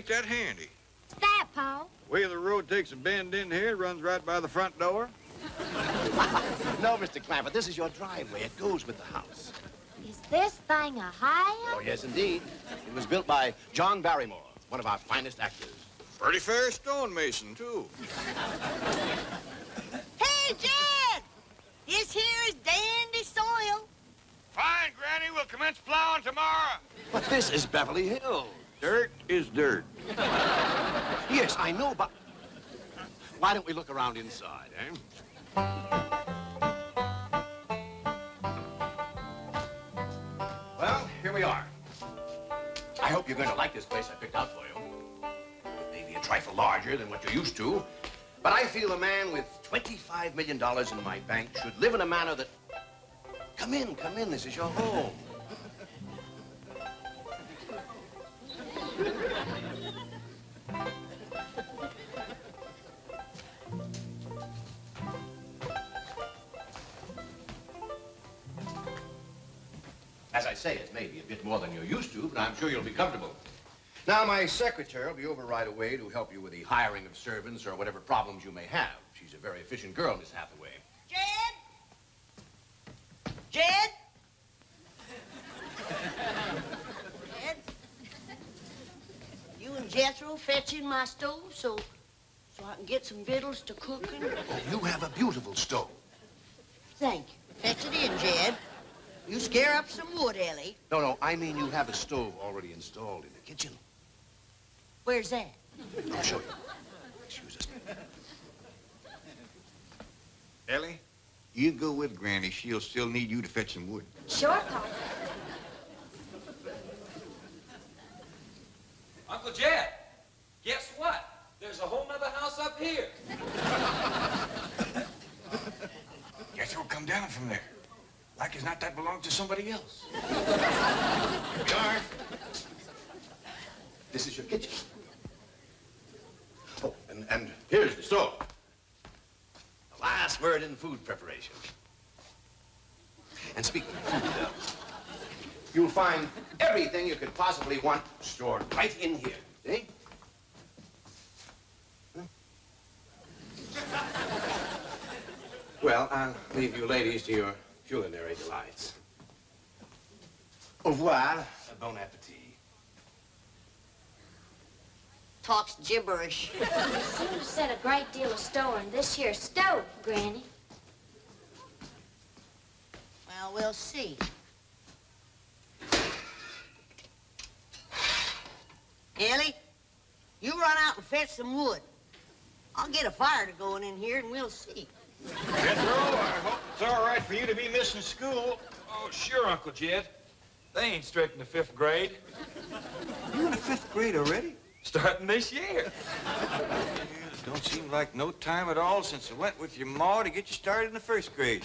Ain't that handy? What's that, Pa? Way the road takes a bend in here, runs right by the front door. No, Mr. Clampett, this is your driveway. It goes with the house. Is this thing a hiya? Oh, yes, indeed. It was built by John Barrymore, one of our finest actors. Pretty fair stonemason, too. Hey, Jed! This here is dandy soil. Fine, Granny. We'll commence plowing tomorrow. But this is Beverly Hills. Dirt is dirt. Yes, I know, but why don't we look around inside, eh? Well, here we are. I hope you're going to like this place I picked out for you. It may be a trifle larger than what you're used to, but I feel a man with $25 million in my bank should live in a manner that... Come in, this is your home. As I say, it may be a bit more than you're used to, but I'm sure you'll be comfortable. Now, my secretary will be over right away to help you with the hiring of servants or whatever problems you may have. She's a very efficient girl, Miss Hathaway. Jed? Jed? Jed? You and Jethro fetching my stove so I can get some victuals to cooking? Oh, you have a beautiful stove. Thank you. Fetch it in, Jed. You scare up some wood, Ellie. No, I mean you have a stove already installed in the kitchen. Where's that? I'll show you. Excuse us. Ellie, you go with Granny. She'll still need you to fetch some wood. Sure, Pa. Uncle Jed, guess what? There's a whole nother house up here. Jethro come down from there. Like as not that belongs to somebody else. Here we are. This is your kitchen. Oh, and here's the stove. The last word in food preparation. And speaking of food, you'll find everything you could possibly want stored right in here. See? Huh? Well, I'll leave you ladies to your culinary delights. Au revoir. Bon appetit. Talks gibberish. You seem to set a great deal of store in this here stove, Granny. Well, we'll see. Ellie, you run out and fetch some wood. I'll get a fire to going in here and we'll see. Jethro, I hope it's all right for you to be missing school. Oh, sure, Uncle Jed. They ain't strict in the 5th grade. You're in the 5th grade already? Starting this year. Don't seem like no time at all since I went with your ma to get you started in the 1st grade.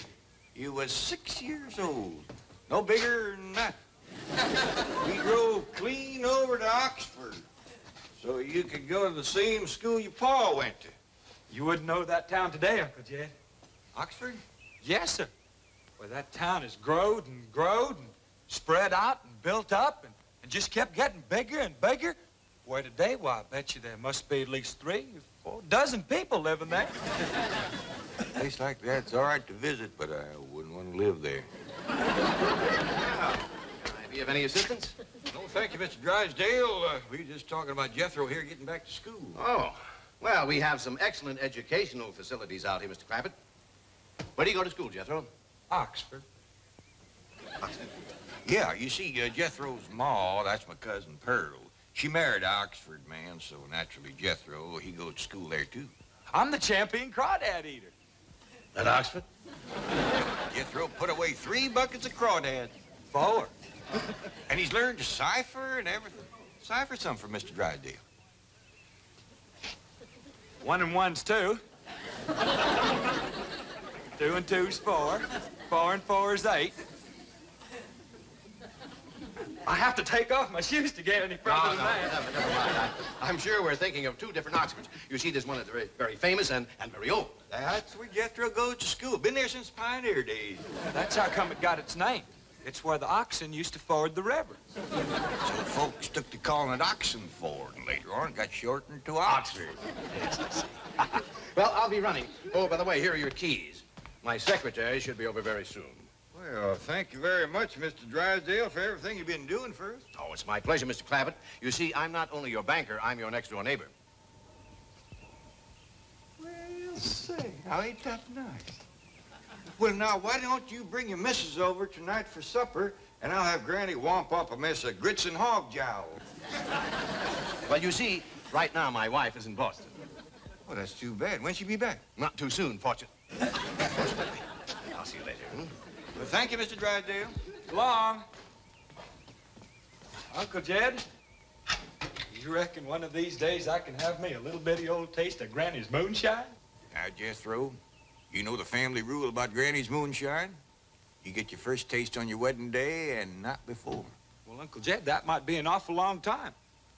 You was 6 years old. No bigger than that. We drove clean over to Oxford so you could go to the same school your pa went to. You wouldn't know that town today, Uncle Jed. Oxford? Yes, sir. Well, that town has growed and spread out and built up and just kept getting bigger and bigger. Where today, why, I bet you there must be at least 3 or 4 dozen people living there. A place like that's all right to visit, but I wouldn't want to live there. Can I be of any assistance? No, thank you, Mr. Drysdale. We were just talking about Jethro here getting back to school. Oh, well, we have some excellent educational facilities out here, Mr. Clampett. Where do you go to school, Jethro? Oxford. Oxford. Yeah, you see, Jethro's ma, that's my cousin Pearl. She married an Oxford man, so naturally Jethro, he goes to school there, too. I'm the champion crawdad eater. At Oxford? Jethro put away 3 buckets of crawdads. 4. And he's learned to cipher and everything. Cipher some for Mr. Drysdale. 1 and 1's 2. 2 and 2's 4. 4 and 4's 8. I have to take off my shoes to get any further than that. Never mind. I'm sure we're thinking of 2 different Oxfords. You see, there's one that's very, very famous and very old. That's where Jethro goes to school. Been there since pioneer days. That's how come it got its name. It's where the oxen used to ford the river. So folks took to calling it Oxen Ford, and later on it got shortened to Oxford. Yes, I see. Well, I'll be running. Oh, by the way, here are your keys. My secretary should be over very soon. Well, thank you very much, Mr. Drysdale, for everything you've been doing for us. Oh, it's my pleasure, Mr. Clampett. You see, I'm not only your banker, I'm your next-door neighbor. Well, say, how ain't that nice? Well, now, why don't you bring your missus over tonight for supper, and I'll have Granny womp up a mess of grits and hog jowl. Well, you see, right now my wife is in Boston. Well, that's too bad. When'll she be back? Not too soon, fortunately. I'll see you later. Well, thank you, Mr. Drysdale. So long. Uncle Jed, you reckon one of these days I can have me a little bitty old taste of Granny's moonshine? Now, Jethro, you know the family rule about Granny's moonshine? You get your first taste on your wedding day and not before. Well, Uncle Jed, that might be an awful long time.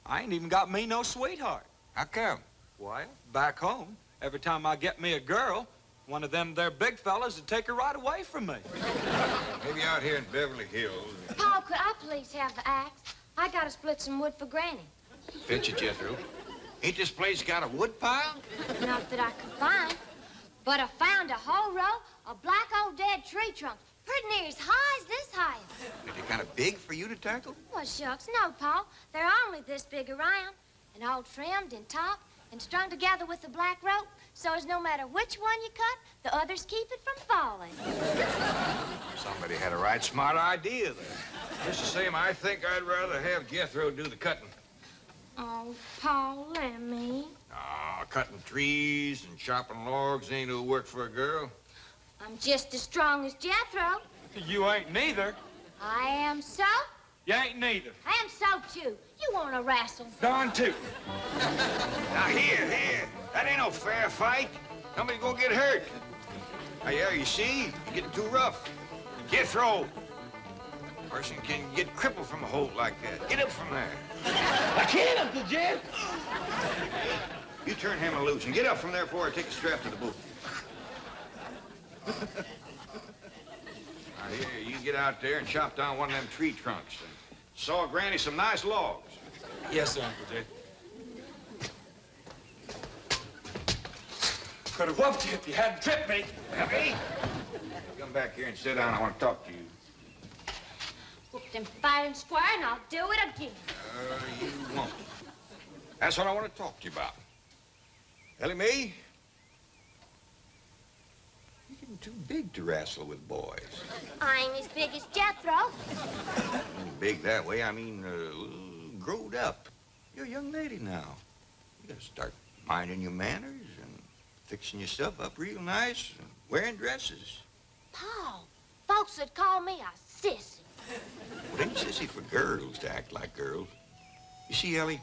I ain't even got me no sweetheart. How come? Well, back home, every time I get me a girl, one of them there big fellas would take her right away from me. Maybe out here in Beverly Hills. Paul, could I please have the axe? I gotta split some wood for Granny. Fetch it, Jethro. Ain't this place got a wood pile? Not that I could find, but I found a whole row of black old dead tree trunks, pretty near as high as this height. Are they kind of big for you to tackle? Well, shucks, no, Paul. They're only this big around, and all trimmed and topped and strung together with a black rope, so as no matter which one you cut, the others keep it from falling. Somebody had a right smart idea there. Just the same, I think I'd rather have Jethro do the cutting. Oh, Paul, let me. Ah, cutting trees and chopping logs ain't no work for a girl. I'm just as strong as Jethro. You ain't neither. I am so. You ain't neither. I am so, too. You want to wrestle? Darn too. Now, here. That ain't no fair fight. Somebody's gonna get hurt. Now, yeah, you see? You're getting too rough. Jethro. Person can get crippled from a hold like that. Get up from there. I can't, Uncle Jed. You turn him loose and get up from there before I take a strap to the boot. Now, here, you get out there and chop down one of them tree trunks and saw Granny some nice logs. Yes, sir, Uncle Jed. Could have whooped you if you hadn't tripped me. Happy? Come back here and sit down. I want to talk to you. Whoop them fighting square, and I'll do it again. You won't. That's what I want to talk to you about. Ellie Mae, you're getting too big to wrestle with boys. I ain't as big as Jethro. I mean big that way. I mean, growed up. You're a young lady now. You gotta start minding your manners and fixing yourself up real nice and wearing dresses. Paul, folks would call me a sissy. Well, it ain't sissy for girls to act like girls. You see, Ellie,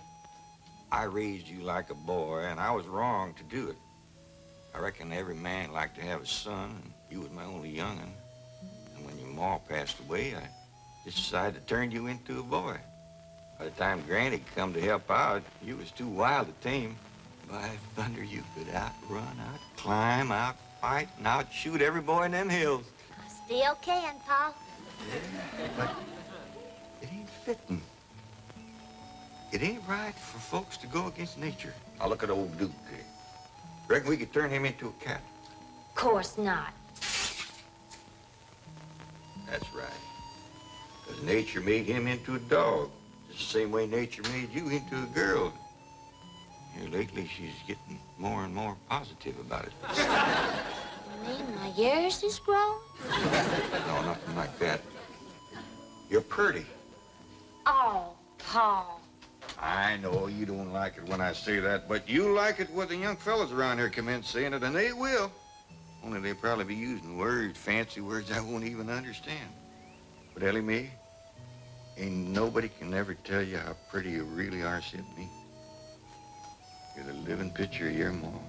I raised you like a boy, and I was wrong to do it. I reckon every man liked to have a son, and you was my only young'un. And when your ma passed away, I just decided to turn you into a boy. By the time Granny come to help out, you was too wild to tame. By thunder, you could outrun, out-climb, out-fight, and out-shoot every boy in them hills. I still can, Paul. Yeah, but it ain't fitting. It ain't right for folks to go against nature. Now look at old Duke. Reckon we could turn him into a cat? Of course not. That's right. Because nature made him into a dog. Just the same way nature made you into a girl. Here lately, she's getting more and more positive about it. You mean my years is growing? No, nothing like that. You're pretty. Oh, Paul. I know you don't like it when I say that, but you like it when the young fellas around here come in saying it, and they will. Only they'll probably be using words, fancy words I won't even understand. But Ellie Mae, ain't nobody can ever tell you how pretty you really are, except me. You're the living picture of your mom.